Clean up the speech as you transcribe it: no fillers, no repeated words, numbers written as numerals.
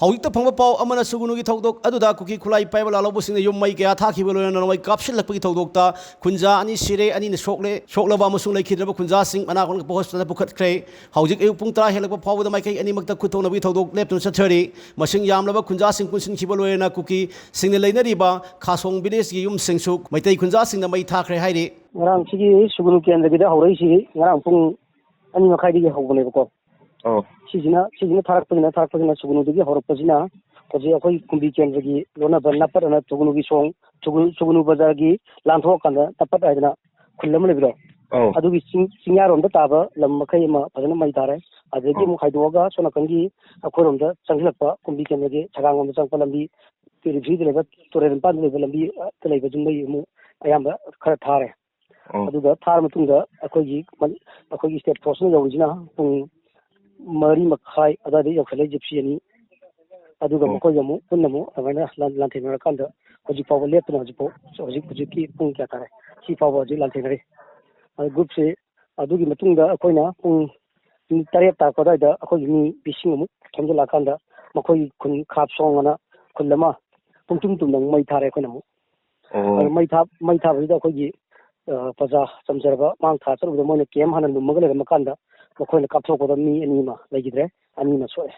ꯍꯧꯖꯤꯛꯇ ꯐꯪꯕ ꯄꯥꯎ ꯑꯃꯅ ꯁꯨꯒꯨꯅꯨꯒꯤ ꯊꯧꯗꯣꯛ ꯑꯗꯨꯗ ꯀꯨꯀꯤ ꯈꯨꯠꯂꯥꯏ ꯄꯥꯏꯕ ꯂꯥꯜꯍꯧꯕꯁꯤꯡꯅ ꯌꯨꯝ ꯃꯩ ꯀꯌꯥ ꯊꯥꯈꯤꯕ ꯂꯣꯏꯅꯅ ꯅꯣꯡꯃꯩ ꯀꯥꯞꯁꯤꯜꯂꯛꯄꯒꯤ ꯊꯧꯗꯣꯛꯇ ꯈꯨꯟꯖꯥ ꯑꯅꯤ ꯁꯤꯔꯦ, ꯑꯅꯤꯅ ꯁꯣꯛꯂꯕ ꯑꯃꯁꯨꯡ ꯂꯩꯈꯤꯗ꯭ꯔꯕ ꯈꯨꯟꯖꯥꯁꯤꯡ ꯃꯅꯥꯛ ꯅꯛꯄ ꯍꯣꯁꯄꯤꯇꯥꯜꯗ ꯄꯨꯈꯠꯈ꯭ꯔꯦ꯫ ꯍꯧꯖꯤꯛ ꯑꯌꯨꯛ ꯄꯨꯡ 10 ꯍꯦꯜꯂꯛꯄ ꯐꯥꯎꯕꯗ ꯃꯥꯏꯀꯩ ꯑꯅꯤꯃꯛꯇ ꯈꯨꯠ ꯊꯣꯛꯅꯕꯒꯤ ꯊꯧꯗꯣꯛ ꯂꯦꯞꯇꯨꯅ ꯆꯠꯊꯔꯤ꯫ ꯃꯁꯤꯡ ꯌꯥꯝꯂꯕ ꯈꯨꯟꯖꯥꯁꯤꯡ ꯄꯨꯟꯁꯤꯟꯈꯤꯕ ꯂꯣꯏꯅꯅ ꯀꯨꯀꯤꯁꯤꯡꯅ ꯂꯩꯅꯔꯤꯕ ꯈꯥꯁꯣꯡ ꯚꯤꯂꯦꯖꯀꯤ ꯌꯨꯝꯁꯤꯡꯁꯨ ꯃꯩꯇꯩ ꯈꯨꯟꯖꯥꯁꯤꯡꯅ ꯃꯩ ꯊꯥꯈ꯭ꯔꯦ ꯍꯥꯏꯔꯤ꯫ ꯉꯔꯥꯡ ꯁꯤꯒꯤ ꯁꯨꯒꯨꯅꯨ ꯀꯦꯟꯗ꯭ꯔꯒꯤꯗ ꯍꯧꯔꯛꯏꯁꯤ ꯉꯔꯥꯡ ꯄꯨꯡ 2:30ꯗꯒꯤ ꯍꯧꯕꯅꯦꯕꯀꯣ꯫ ꯁꯤꯁꯤꯅ ꯊꯥꯔꯛꯄꯁꯤꯅ ꯁꯨꯒꯨꯅꯨꯗꯒꯤ ꯍꯧꯔꯛꯄꯁꯤꯅ ꯍꯧꯖꯤꯛ ꯑꯩꯈꯣꯏ ꯀꯨꯝꯕꯤ ꯀꯦꯟꯗ꯭ꯔꯒꯤ ꯂꯣꯟꯅꯕ ꯅꯞꯄꯠ ꯑꯅ ꯁꯨꯒꯨꯅꯨꯒꯤ ꯁꯨꯒꯨꯅꯨ ꯕꯖꯥꯔꯒꯤ ꯂꯥꯟꯊꯣꯛꯑꯀꯥꯟꯗ ꯅꯞꯄꯠ ꯍꯥꯏꯗꯅ ꯈꯨꯜ ꯑꯃ ꯂꯩꯕꯗꯣ ꯑꯗꯨꯒꯤ ꯆꯤꯡꯌꯥꯔꯣꯝꯗ ꯇꯥꯕ ꯂꯝ ꯃꯈꯩ ꯑꯃ ꯐꯖꯅ ꯃꯩ ꯇꯥꯔꯦ꯫ ꯑꯗꯒꯤ ꯑꯃꯨꯛ ꯍꯥꯏꯗꯣꯛꯑꯒ ꯁꯣꯝ ꯅꯥꯀꯟꯒꯤ ꯑꯩꯈꯣꯏꯔꯣꯝꯗ ꯆꯪꯁꯤꯜꯂꯛꯄ ꯀꯨꯝꯕꯤ ꯀꯦꯟꯗ꯭ꯔꯒꯤ ꯁꯒꯥꯡꯂꯣꯝꯗ ꯆꯪꯉꯛꯄ ꯂꯝꯕꯤ, ꯔꯤꯐ꯭ꯔꯤꯗ ꯂꯩꯕ ꯇꯨꯔꯦꯜ ꯃꯄꯥꯟꯗ ꯂꯩꯕ ꯂꯝꯕꯤꯗ ꯂꯩꯕꯁꯨ ꯃꯩ ꯑꯃꯨꯛ ꯑꯌꯥꯝꯕ ꯈꯔ ꯊꯥꯔꯦ꯫ ꯑꯗꯨꯒ ꯊꯥꯔ ꯃꯇꯨꯡꯗ ꯑꯩꯈꯣꯏꯒꯤ ꯁ꯭ꯇꯦꯠ ꯐꯣꯔꯁꯅ ꯌꯧꯔꯤꯁꯤꯅ ꯄꯨꯡ 4:30 ꯑꯗꯨꯋꯥꯏꯗ ꯌꯧꯁꯜꯂꯦ ꯖꯤꯞꯁꯤ ꯑꯅꯤ꯫ ꯑꯗꯨꯒ ꯃꯈꯣꯏꯒ ꯑꯃꯨꯛ ꯄꯨꯟꯅ ꯑꯃꯨꯛ ꯑꯗꯨꯃꯥꯏꯅ ꯂꯥꯟꯊꯦꯡꯅꯔꯀꯥꯟꯗ ꯍꯧꯖꯤꯛ ꯐꯥꯎꯕ ꯂꯦꯞꯇꯅ ꯍꯧꯖꯤꯛꯀꯤ ꯄꯨꯡ ꯀꯌꯥ ꯇꯥꯔꯦ ꯁꯤ ꯐꯥꯎꯕ ꯍꯧꯖꯤꯛ ꯂꯥꯟꯊꯦꯡꯅꯔꯤ꯫ ꯒ꯭ꯔꯨꯞꯁꯤ ꯑꯗꯨꯒꯤ ꯃꯇꯨꯡꯗ ꯑꯩꯈꯣꯏꯅ ꯄꯨꯡ 7 ꯇꯥꯔꯛꯄ ꯑꯗꯨꯋꯥꯏꯗ ꯑꯩꯈꯣꯏꯒꯤ ꯃꯤ 20 ꯑꯃꯨꯛ ꯊꯣꯝꯖꯤꯜꯂꯛꯑꯀꯥꯟꯗ ꯃꯈꯣꯏꯒꯤ ꯈꯨꯟ ꯈꯥꯞꯁꯣꯡ ꯑꯅ ꯈꯨꯜ ꯑꯃ ꯄꯨꯡꯇꯨꯝ ꯇꯨꯝꯅ ꯑꯃꯨꯛ ꯃꯩ ꯊꯥꯔꯦ ꯑꯩꯈꯣꯏꯅ ꯑꯃꯨꯛ꯫ ꯑꯗꯨ ꯃꯩ ꯊꯥꯕꯁꯤꯗ ꯑꯩꯈꯣꯏꯒꯤ ꯄ꯭ꯔꯖꯥ ꯆꯝꯖꯔꯕ ꯃꯥꯡ ꯊꯥ ꯆꯠꯂꯨꯕꯗ ꯃꯣꯏꯅ ꯀꯦꯝ ꯍꯥꯟꯅ ꯂꯨꯝꯃꯒ ꯂꯩꯔꯝꯃ ꯀꯥꯟꯗ ꯃꯈꯣꯏꯅ ꯀꯥꯞꯊꯣꯛꯄꯗ ꯃꯤ 2 ꯑꯃ ꯂꯩꯈꯤꯗ꯭ꯔꯦ, 2 ꯑꯃ ꯁꯣꯛꯑꯦ꯫